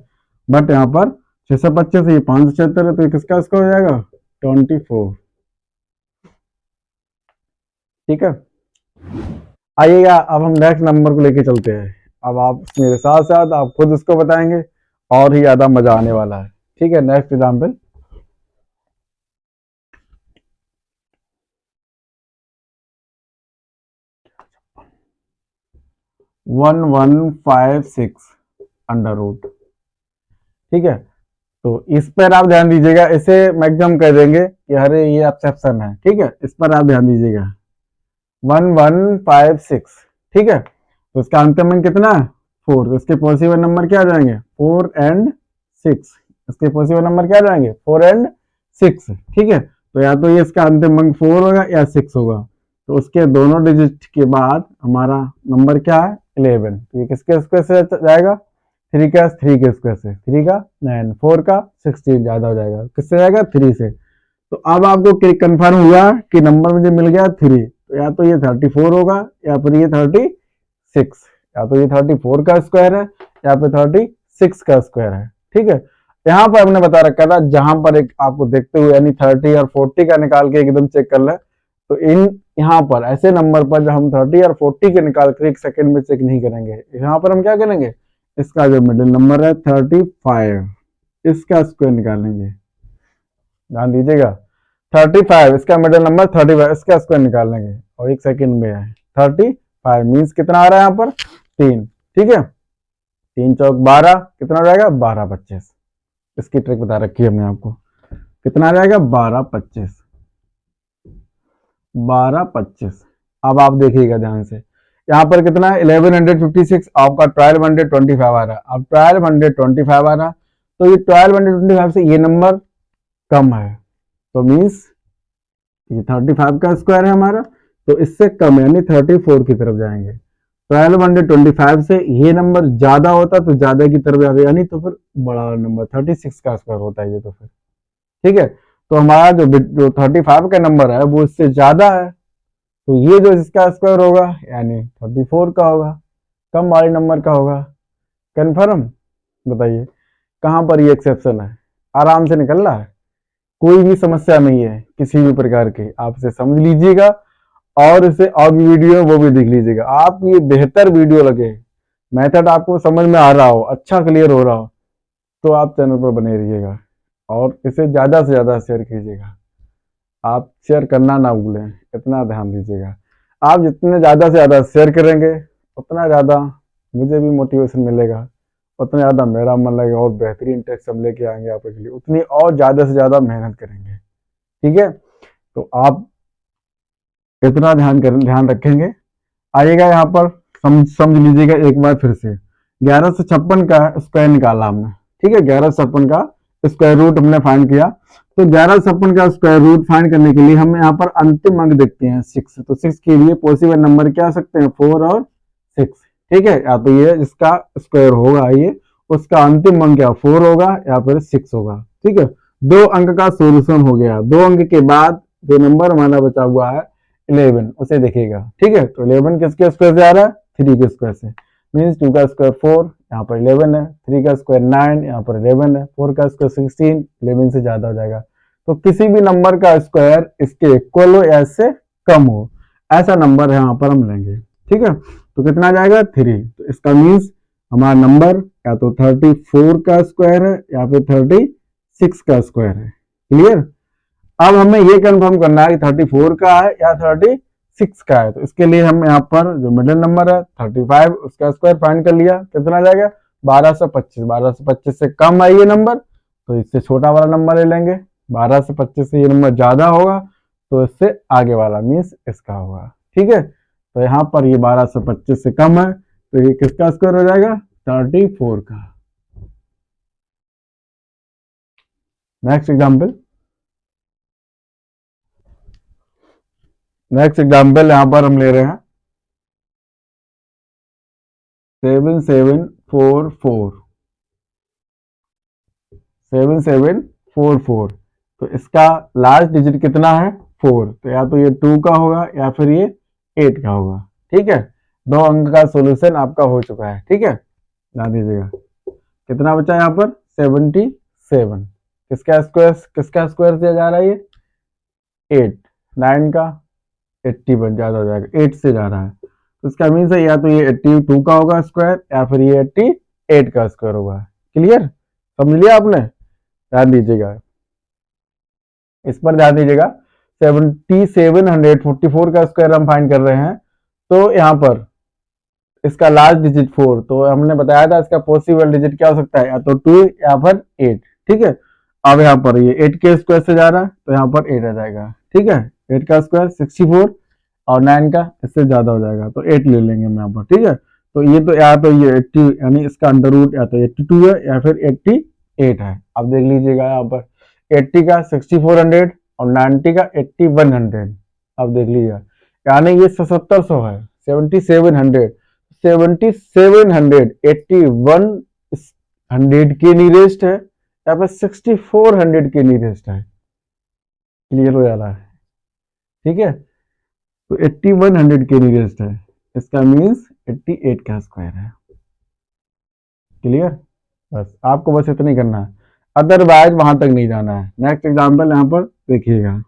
Speaker 1: बट यहाँ पर 625 से ये 576 है तो ये किसका स्क्वायर हो जाएगा, 24। ठीक है, आइएगा अब हम नेक्स्ट नंबर को लेके चलते हैं। अब आप मेरे साथ साथ आप खुद इसको बताएंगे और ही ज्यादा मजा आने वाला है। ठीक है, नेक्स्ट एग्जाम्पल, 1156 अंडर रूट। ठीक है, तो इस पर आप ध्यान दीजिएगा, इसे मैक्सिमम कह देंगे कि अरे ये एक्सेप्शन है। ठीक है, इस पर आप ध्यान दीजिएगा, 1156। ठीक है, तो इसका अंतिम अंक कितना है, 4, तो इसके पॉसिबल नंबर क्या आ जाएंगे, 4 एंड 6। इसके पॉसिबल नंबर क्या आ जाएंगे, 4 एंड 6। ठीक है, तो या तो ये इसका अंतिम अंक 4 होगा या 6 होगा, तो उसके दोनों डिजिट के बाद हमारा नंबर क्या है, 11। तो ये किसके स्क्वायर से जाएगा, 3 का 3 के स्क्वायर से, 3 का 9, 4 का 16 ज्यादा हो जाएगा, किससे जाएगा, 3 से। तो अब आपको कंफर्म हुआ कि नंबर मुझे मिल गया 3, तो या तो ये 34 होगा या फिर ये 36, या तो ये 34 का स्क्वायर है या फिर 36 का स्क्वायर है। ठीक है, यहाँ पर हमने बता रखा था, जहां पर एक आपको देखते हुए यानी 30 और 40 का निकाल के एकदम चेक कर ले, तो इन यहाँ पर ऐसे नंबर पर जब हम 30 और 40 के निकाल कर 1 सेकंड में चेक नहीं करेंगे, यहाँ पर हम क्या करेंगे, इसका जो मिडिल नंबर है 35, इसका स्क्वायर निकालेंगे। ध्यान दीजिएगा, 35 इसका मिडिल नंबर 35, इसका स्क्वायर निकाल लेंगे और 1 सेकंड में है 35 मीन्स कितना आ रहा है यहाँ पर 3। ठीक है, 3 चौक 12, कितना हो जाएगा 12 25। इसकी ट्रिक बता रखी है हमने आपको, कितना आ जाएगा 12 25, 12 25। अब आप देखिएगा ध्यान से, यहाँ पर कितना है 1156, आपका 1225 आ रहा है। अब 1225 आ रहा, तो ये 1225 से ये नंबर कम है, तो मीन्स ये 35 का स्क्वायर है हमारा, तो इससे कम यानी 34 की तरफ जाएंगे। 1225 से ये नंबर ज्यादा होता तो ज्यादा की तरफ जाते, यानी तो फिर बड़ा नंबर 36 का स्क्वायर होता है ये तो फिर। ठीक है, तो हमारा जो 35 का नंबर है वो इससे ज्यादा है, तो ये जो इसका स्क्वायर होगा यानी 34 का होगा, कम वाले नंबर का होगा। कन्फर्म, बताइए कहाँ पर ये एक्सेप्शन है, आराम से निकल रहा है, कोई भी समस्या नहीं है किसी भी प्रकार की। आप इसे समझ लीजिएगा और इसे और भी वीडियो वो भी देख लीजिएगा। आप ये बेहतर वीडियो लगे, मेथड आपको समझ में आ रहा हो, अच्छा क्लियर हो रहा हो, तो आप चैनल पर बने रहिएगा और इसे ज़्यादा से ज़्यादा शेयर कीजिएगा। आप शेयर करना ना भूलें, इतना ध्यान दीजिएगा। आप जितने ज़्यादा से ज़्यादा शेयर करेंगे उतना ज़्यादा मुझे भी मोटिवेशन मिलेगा, उतना ज़्यादा मेरा मन लगेगा और बेहतरीन टेक्स्ट हम लेके आएंगे आपके लिए, उतनी और ज़्यादा से ज़्यादा मेहनत करेंगे। ठीक है, तो आप इतना ध्यान रखेंगे। आइएगा यहाँ पर समझ लीजिएगा एक बार फिर से, 1156 का स्क्वायर निकाला हमने। ठीक है, 1156 का स्क्वायर रूट हमने फाइंड किया, तो 1156 का स्क्वायर रूट फाइंड करने के लिए हम यहाँ पर अंतिम अंक देखते हैं 6, तो 6 के लिए पॉसिबल नंबर क्या आ सकते हैं, 4 और 6। ठीक है, या तो ये जिसका स्क्वायर होगा ये उसका अंतिम अंक क्या 4 होगा या फिर 6 होगा। ठीक है, 2 अंक का सोल्यूशन हो गया। 2 अंक के बाद जो नंबर हमारा बचा हुआ है 11, उसे देखिएगा। ठीक है, तो 11 किसके स्क्वायर से आ रहा है, 3 के स्क्वायर से, मीन्स 2 का स्क्वायर 4, यहाँ पर 11 है, 3 का स्क्वायर 9, यहाँ पर 11 है, 4 का स्क्वायर 16, 11 से ज़्यादा हो जाएगा। तो किसी भी नंबर का स्क्वायर इसके इक्वल हो या इससे कम हो, ऐसा नंबर यहाँ पर हम लेंगे। ठीक है, तो कितना जाएगा 3। तो इसका मीन्स हमारा नंबर या तो 34 का स्क्वायर है या फिर 36 का स्क्वायर है। क्लियर। अब हमें ये कंफर्म करना है कि 34 का है या 36 का है। तो इसके लिए हम यहाँ पर जो मिडिल नंबर है 35, उसका स्क्वायर फाइंड कर लिया, कितना जाएगा 1225। 1225 से कम है ये नंबर तो इससे छोटा वाला नंबर ले लेंगे। 1225 से ये नंबर ज्यादा होगा तो इससे आगे वाला मीन्स इसका होगा। ठीक है, तो यहाँ पर ये 1225 से कम है तो ये किसका स्क्वायर हो जाएगा 34 का। नेक्स्ट एग्जाम्पल यहाँ पर हम ले रहे हैं 7744। 7744, तो इसका लास्ट डिजिट कितना है 4, तो या तो ये 2 का होगा या फिर ये 8 का होगा। ठीक है, 2 अंक का सॉल्यूशन आपका हो चुका है। ठीक है, ध्यान दीजिएगा कितना बचा यहाँ पर 77। किसका स्क्वायर दिया जा रहा है ये 8, 9 का 81 ज्यादा हो जाएगा, 8 से जा रहा है तो इसका मीन्स है या तो ये 82 का होगा स्क्वायर या फिर ये 88 का स्क्वायर होगा। क्लियर, समझ लिया आपने। ध्यान दीजिएगा, इस पर ध्यान दीजिएगा। 7744 का स्क्वायर हम फाइंड कर रहे हैं तो यहाँ पर इसका लास्ट डिजिट 4, तो हमने बताया था इसका पॉसिबल डिजिट क्या हो सकता है या तो 2 या फिर 8। ठीक है, अब यहाँ पर ये 8 के स्क्वायर से जा रहा है तो यहाँ पर 8 आ जाएगा। ठीक है, 8 का स्क्वायर 64 और 9 का इससे ज्यादा हो जाएगा तो 8 ले लेंगे हम यहाँ पर। ठीक है, तो ये तो या तो ये 80 यानी इसका अंडर रूट या तो 82 है या फिर 88 है। अब देख लीजिएगा यहाँ पर 80 का 6400 और 90 का 8100। अब देख लीजिएगा यानी ये 7700 है, 7700 8100 के नियरेस्ट है या फिर 6400 के नियरेस्ट है। क्लियर हो जा रहा है। ठीक है, तो 8100 के नियरेस्ट है, इसका मीन्स 88 का स्क्वायर है। क्लियर, बस आपको बस इतना ही करना है, अदरवाइज वहां तक नहीं जाना है। नेक्स्ट एग्जांपल यहाँ पर देखिएगा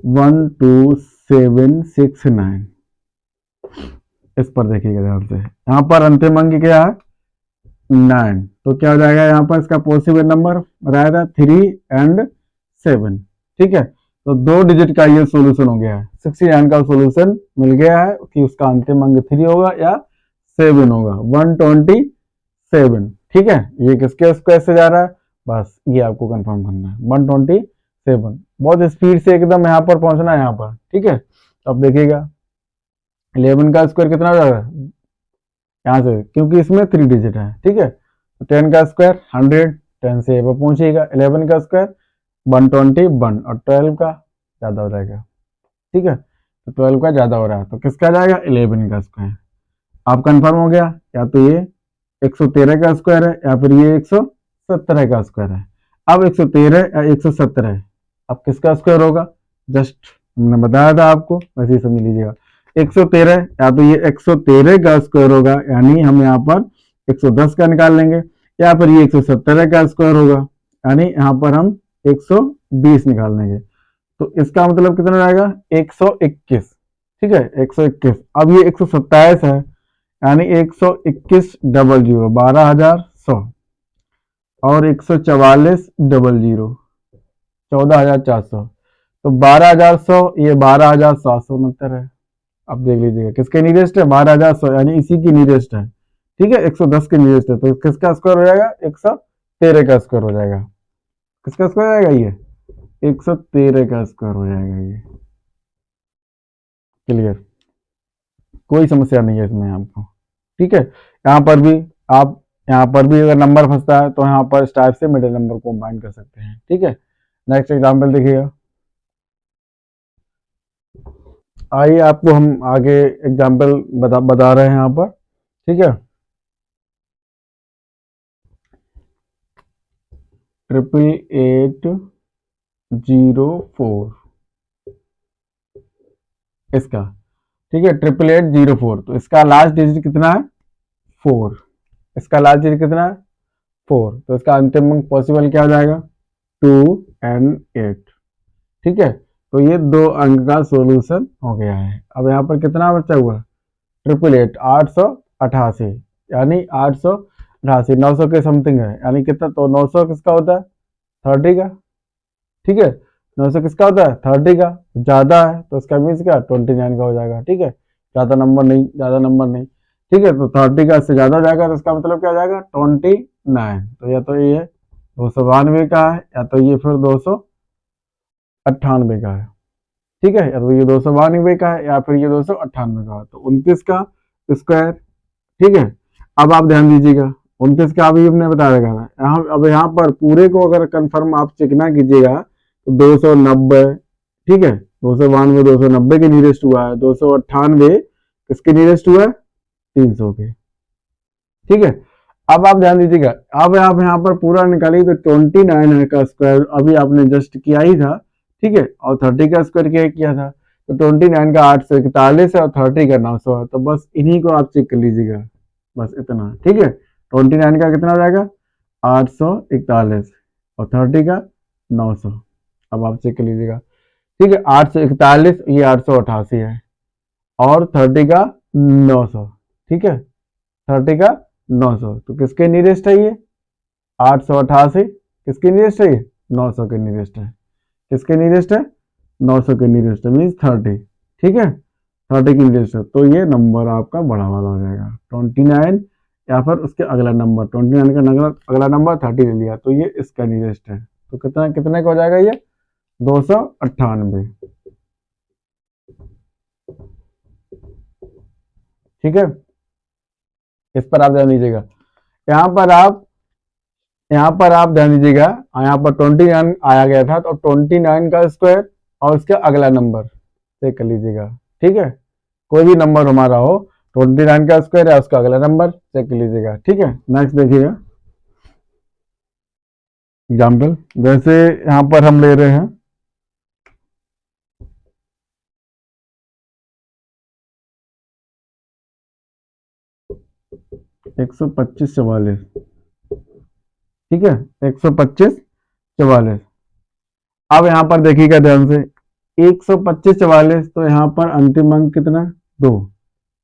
Speaker 1: 12769। इस पर देखिएगा ध्यान से, यहाँ पर अंतिम अंक क्या है 9, तो क्या हो जाएगा यहाँ पर इसका पॉसिबल नंबर बताया था 3 एंड 7। ठीक है, तो 2 डिजिट का ये सॉल्यूशन हो गया है। 69 का सॉल्यूशन मिल गया है कि उसका अंतिम अंक 3 होगा या 7 होगा, 127। ठीक है, ये किसके स्क्वायर से जा रहा है, बस ये आपको कंफर्म करना है 127। बहुत स्पीड से एकदम यहाँ पर पहुंचना है यहाँ पर। ठीक है, तो अब देखिएगा 11 का स्क्वायर कितना हो जाएगा यहाँ से, क्योंकि इसमें 3 डिजिट है। ठीक है, तो 10 का स्क्वायर 100, 10 से यहाँ पहुंचेगा। 11 का स्क्वायर 121 और 12 का ज्यादा हो जाएगा। ठीक है, तो 12 का ज्यादा हो रहा है तो किसका जाएगा 11 का स्क्वायर। आप कंफर्म हो गया, या तो ये 113 का स्क्वायर है या फिर ये 117 का स्क्वायर है। अब 113 या 117 अब किसका स्क्वायर होगा, जस्ट हमने बताया था आपको, वैसे ही समझ लीजिएगा। 113 या तो ये 113 का स्क्वायर होगा, यानी हम यहाँ पर 110 का निकाल लेंगे, या फिर ये 117 का स्क्वायर होगा यानी यहाँ पर हम 120 निकाल लेंगे। तो इसका मतलब कितना जाएगा 121। ठीक है, 121। अब ये 127 है यानी 121 डबल जीरो 12100 और 144 डबल जीरो 14400, तो 12100 ये 12769 है। अब देख लीजिएगा किसके नियरेस्ट है 12100 यानी इसी की नियरेस्ट है। ठीक है, 110 के नियरेस्ट है तो किसका स्क्वायर हो जाएगा 113 का स्क्वायर हो जाएगा। किसका स्क्वायर आएगा ये 113 का स्क्वायर हो जाएगा ये। क्लियर, कोई समस्या नहीं है इसमें आपको। ठीक है, यहाँ पर भी आप अगर नंबर फंसता है तो यहाँ पर इस टाइप से मिडिल नंबर को कंबाइन कर सकते हैं। ठीक है, नेक्स्ट एग्जांपल देखिएगा। आइए आपको हम आगे एग्जांपल बता रहे हैं यहाँ पर। ठीक है, 8804 इसका, ठीक है, 8880 4, तो इसका लास्ट डिजिट कितना है 4, इसका लास्ट डिजिट कितना है 4, तो इसका अंतिम अंक पॉसिबल क्या हो जाएगा 2 and 8, ठीक है। तो ये 2 अंक का सोल्यूशन हो गया है। अब यहाँ पर कितना बचा हुआ 888 888, यानी 888 900 के समथिंग है, यानी कितना, तो 900 किसका होता है 30 का, ठीक है, 900 किसका होता है 30 का, ज्यादा है तो इसका मीन्स क्या 29 का हो जाएगा, ठीक है, ज्यादा नंबर नहीं, ज्यादा नंबर नहीं, ठीक है, तो 30 का इससे ज्यादा हो जाएगा, तो इसका मतलब क्या हो जाएगा 29, तो या तो ये 292 का है, या तो ये फिर 298 का है, ठीक है, या तो ये 292 का है, या फिर ये 298 का है, तो 29 का स्क्वायर, ठीक है। अब आप ध्यान दीजिएगा 29 का अभी हमने बता रखा था, यहाँ अब यहाँ पर पूरे को अगर कंफर्म आप चेक ना कीजिएगा तो 290, ठीक है, 292 290 के नियरेस्ट हुआ है, 298 किसके नियरेस्ट हुआ है 300 के, ठीक है। अब आप ध्यान दीजिएगा, अब आप यहाँ पर पूरा निकालिए तो 29 का स्क्वायर अभी आपने जस्ट किया ही था, ठीक है, और 30 का स्क्वायर क्या किया था, तो 29 का 841 है और 30 का 900 है, तो बस इन्हीं को आप चेक कर लीजिएगा, बस इतना, ठीक है। 29 का कितना हो जाएगा 841 और 30 का 900, अब आप चेक कर लीजिएगा, ठीक है, 841 ये 888 है और 30 का 900, ठीक है, 30 का 900, तो किसके नियरेस्ट है ये 888, किसके नियरेस्ट है ये 900 के नियरेस्ट है, किसके नियरेस्ट है 900 के नियरेस्ट है, मीन्स 30, ठीक है, 30 की नियरेस्ट है, तो ये नंबर आपका बड़ा वाला हो जाएगा 29, या फिर उसके अगला नंबर 29 का अगला नंबर 30 ले लिया, तो ये इसका नियरेस्ट है, तो कितना कितने का हो जाएगा ये 298, ठीक है। इस पर आप ध्यान दीजिएगा, यहाँ पर आप ध्यान दीजिएगा, यहाँ पर 29 आया गया था, तो 29 का स्क्वायर और उसके अगला नंबर चेक कर लीजिएगा, ठीक है, कोई भी नंबर हमारा हो 29 का स्क्वायर है उसका अगला नंबर चेक कर लीजिएगा, ठीक है। नेक्स्ट देखिएगा एग्जाम्पल, जैसे यहाँ पर हम ले रहे हैं 125 44, ठीक है, 125 44, अब यहाँ पर देखिएगा ध्यान से 125 44, तो यहाँ पर अंतिम अंक कितना 2,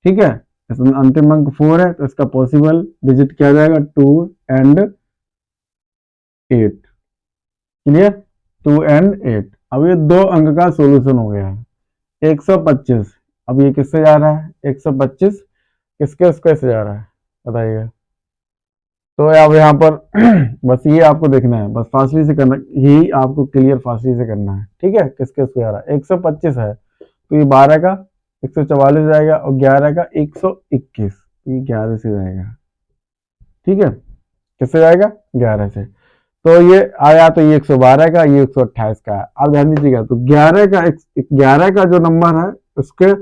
Speaker 1: ठीक है, इसमें अंतिम अंक 4 है, तो इसका पॉसिबल डिजिट क्या जाएगा 2 and 8, क्लियर, 2 and 8, अब ये 2 अंक का सोल्यूशन हो गया है 125, अब ये किससे जा रहा है 125 किसके स्क्वायर से जा रहा है बताइएगा, तो अब यहाँ पर बस ये आपको देखना है, बस फासली से करना, यही आपको क्लियर फासली से करना है, ठीक है, किसके स्क्वायर आ रहा है 125 है, तो ये 12 का 144 जाएगा और 11 का 121, ये 11 से जाएगा, ठीक है, किससे जाएगा 11 से, तो ये आया, तो ये 112 का ये 128 का है। अब ध्यान दीजिएगा, तो 11 का जो नंबर है उसके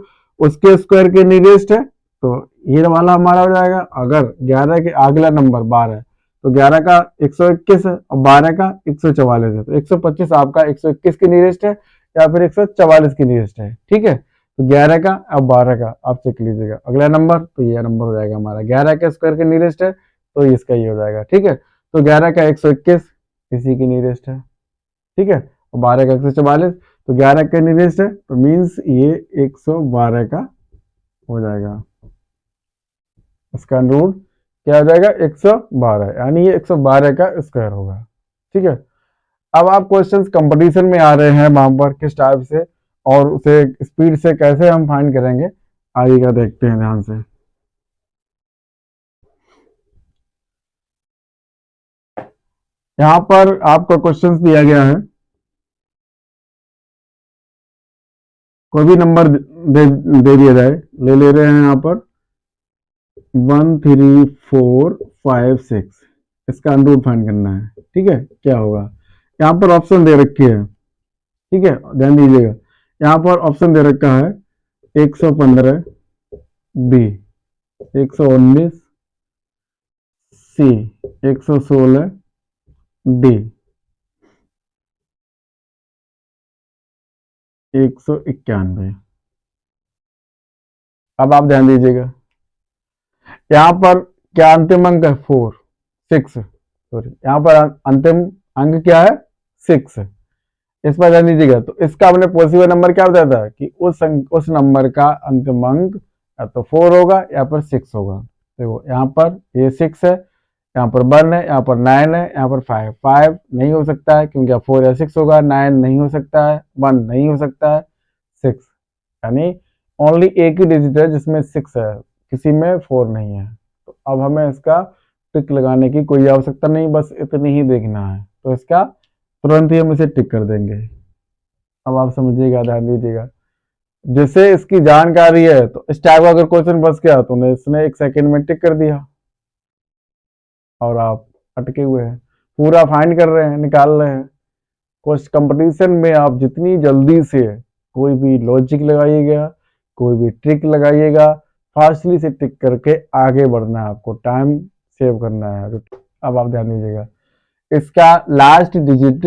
Speaker 1: उसके स्क्वायर के नियरेस्ट है, तो ये वाला हमारा हो जाएगा, अगर 11 के अगला नंबर 12 है तो 11 का 121 है और 12 का 144 है, तो 125 आपका 121 के नियरेस्ट है या फिर 144 के नियरेस्ट है, ठीक है, तो 11 का और 12 का आप चेक लीजिएगा अगला नंबर, तो ये नंबर हो जाएगा हमारा 11 के स्क्वायर के नियरेस्ट है, तो इसका ये हो जाएगा, ठीक है, तो 11 का 121 इसी की नियरेस्ट है, ठीक है, और 12 का 144, तो 11 का नियरेस्ट है, तो मीन्स ये 112 का हो जाएगा, इसका रूट क्या हो जाएगा 112, यानी ये 112 का स्क्वायर होगा, ठीक है। अब आप क्वेश्चंस कंपटीशन में आ रहे हैं वहां पर किस टाइप से और उसे स्पीड से कैसे हम फाइंड करेंगे, आइएगा देखते हैं ध्यान से। यहाँ पर आपको क्वेश्चंस दिया गया है, कोई भी नंबर दे दिया जाए, ले रहे हैं यहाँ पर 1 3 4 5 6, इसका रूट फाइंड करना है, ठीक है, क्या होगा, यहाँ पर ऑप्शन दे रखी है, ठीक है, ध्यान दीजिएगा, यहाँ पर ऑप्शन दे रखा है 115 बी, 119 सी, 116 डी, 191, अब आप ध्यान दीजिएगा, यहाँ पर क्या अंतिम अंक है, 4 6, सॉरी यहाँ पर अंतिम अंक क्या है, 6। इस पर ध्यान दीजिएगा। तो इसका हमने पॉसिबल नंबर क्या बताया था कि उस नंबर का अंतिम अंक या तो 4 होगा या पर 6 होगा। देखो यहाँ पर ये 6 है, यहाँ पर 1 है, यहाँ पर 9 है, यहाँ पर 5 नहीं हो सकता है क्योंकि 4 या 6 होगा, 9 नहीं हो सकता है, 1 नहीं हो सकता है, 6 यानी ओनली एक ही डिजिट है जिसमें 6 है, किसी में 4 नहीं है। तो अब हमें इसका टिक लगाने की कोई आवश्यकता नहीं, बस इतनी ही देखना है। तो इसका तुरंत ही हम इसे टिक कर देंगे। अब आप समझिएगा, ध्यान दीजिएगा, जैसे इसकी जानकारी है तो इस टाइप का अगर क्वेश्चन बस गया तो इसने 1 सेकंड में टिक कर दिया और आप अटके हुए हैं, पूरा फाइंड कर रहे हैं, निकाल रहे हैं। कुछ कंपटीशन में आप जितनी जल्दी से कोई भी लॉजिक लगाइएगा, कोई भी ट्रिक लगाइएगा, फास्टली से टिक करके आगे बढ़ना है, आपको टाइम सेव करना है। अब आप ध्यान दीजिएगा, इसका लास्ट डिजिट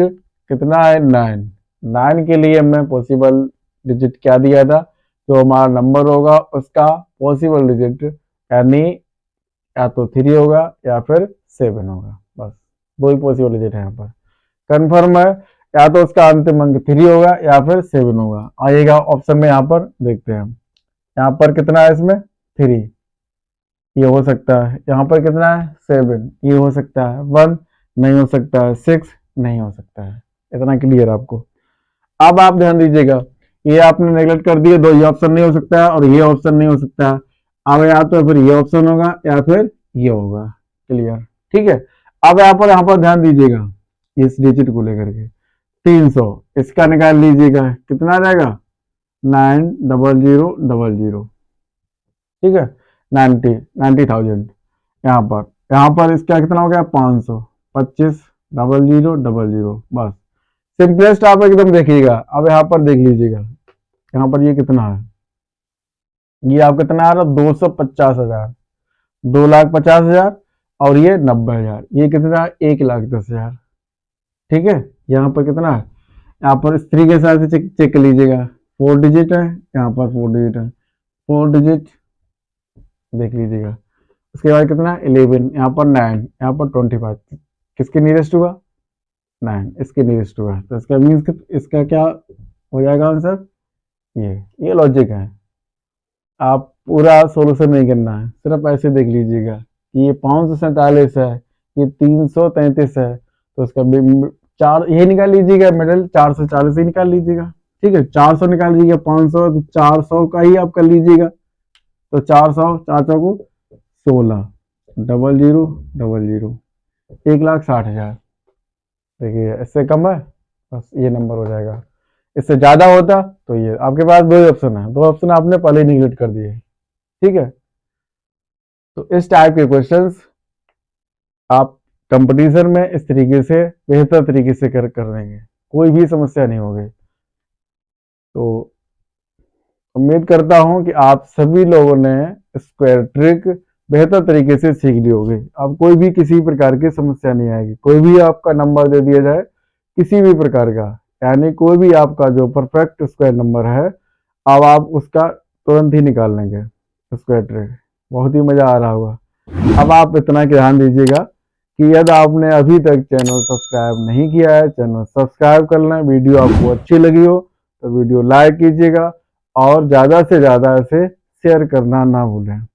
Speaker 1: कितना है, 9। 9 के लिए हमने पॉसिबल डिजिट क्या दिया था, जो हमारा नंबर होगा उसका पॉसिबल डिजिट यानी या तो 3 होगा या फिर 7 होगा, बस 2 ही पॉसिबल डिजिट है यहाँ पर। कंफर्म है, या तो उसका अंतिम अंक 3 होगा या फिर 7 होगा। आइएगा ऑप्शन में यहाँ पर देखते हैं, यहाँ पर कितना है, इसमें 3 ये हो सकता है, यहाँ पर कितना है 7 ये हो सकता है, 1 नहीं हो सकता है, 6 नहीं हो सकता है। इतना क्लियर आपको। अब आप ध्यान दीजिएगा, ये आपने नेगलेक्ट कर दिए, 2 ये ऑप्शन नहीं हो सकता है और ये ऑप्शन नहीं हो सकता है। अब या तो फिर ये ऑप्शन होगा या फिर ये होगा, क्लियर, ठीक है। अब यहाँ पर ध्यान दीजिएगा, इस डिजिट को लेकर के 300 इसका निकाल लीजिएगा, कितना आ जाएगा 90000, ठीक है, 90,000। यहाँ पर इसका कितना हो गया 500, 25,000,000, बस सिंपलेस्ट आप एकदम देखिएगा। अब यहाँ पर देख लीजिएगा, यहाँ पर ये कितना है, ये आप कितना आ रहा, 250,000, 2,50,000 और ये 90,000, ये कितना है 1,10,000, ठीक है। यहाँ पर कितना है, यहाँ पर इस तरीके से चेक कर लीजिएगा, 4 डिजिट है, यहाँ पर 4 डिजिट है, 4 डिजिट देख लीजिएगा। उसके बाद कितना 11, यहाँ पर 9, यहाँ पर 25, किसके नियरेस्ट हुआ 9, इसके नियरेस्ट हुआ। तो इसका मीन्स इसका क्या हो जाएगा आंसर, ये लॉजिक है। आप पूरा सोल्यूशन नहीं करना है, सिर्फ ऐसे देख लीजिएगा कि ये 547 है, ये 333 है, तो इसका 4 ये निकाल लीजिएगा, मिडल 440 ही निकाल लीजिएगा, ठीक है। 400 निकाल लीजिएगा, 500 तो 400 का ही आप कर लीजिएगा। तो 400 400 को 16, 0000, 1,60,000। देखिए इससे कम है, बस ये नंबर हो जाएगा। इससे ज्यादा होता तो ये आपके पास 2 ऑप्शन है, 2 ऑप्शन आपने पहले ही निगलेक्ट कर दिए, ठीक है। तो इस टाइप के क्वेश्चंस आप कंपटीशन में इस तरीके से बेहतर तरीके से कर देंगे, कोई भी समस्या नहीं होगी। तो उम्मीद करता हूं कि आप सभी लोगों ने स्क्वायर ट्रिक बेहतर तरीके से सीख ली होगी। अब कोई भी किसी प्रकार की समस्या नहीं आएगी, कोई भी आपका नंबर दे दिया जाए किसी भी प्रकार का, यानी कोई भी आपका जो परफेक्ट स्क्वायर नंबर है, अब आप उसका तुरंत ही निकाल लेंगे स्क्वायर ट्रिक, बहुत ही मजा आ रहा होगा। अब आप इतना ध्यान दीजिएगा कि यदि आपने अभी तक चैनल सब्सक्राइब नहीं किया है, चैनल सब्सक्राइब कर लें। वीडियो आपको अच्छी लगी हो तो वीडियो लाइक कीजिएगा और ज़्यादा से ज़्यादा इसे शेयर करना ना भूलें।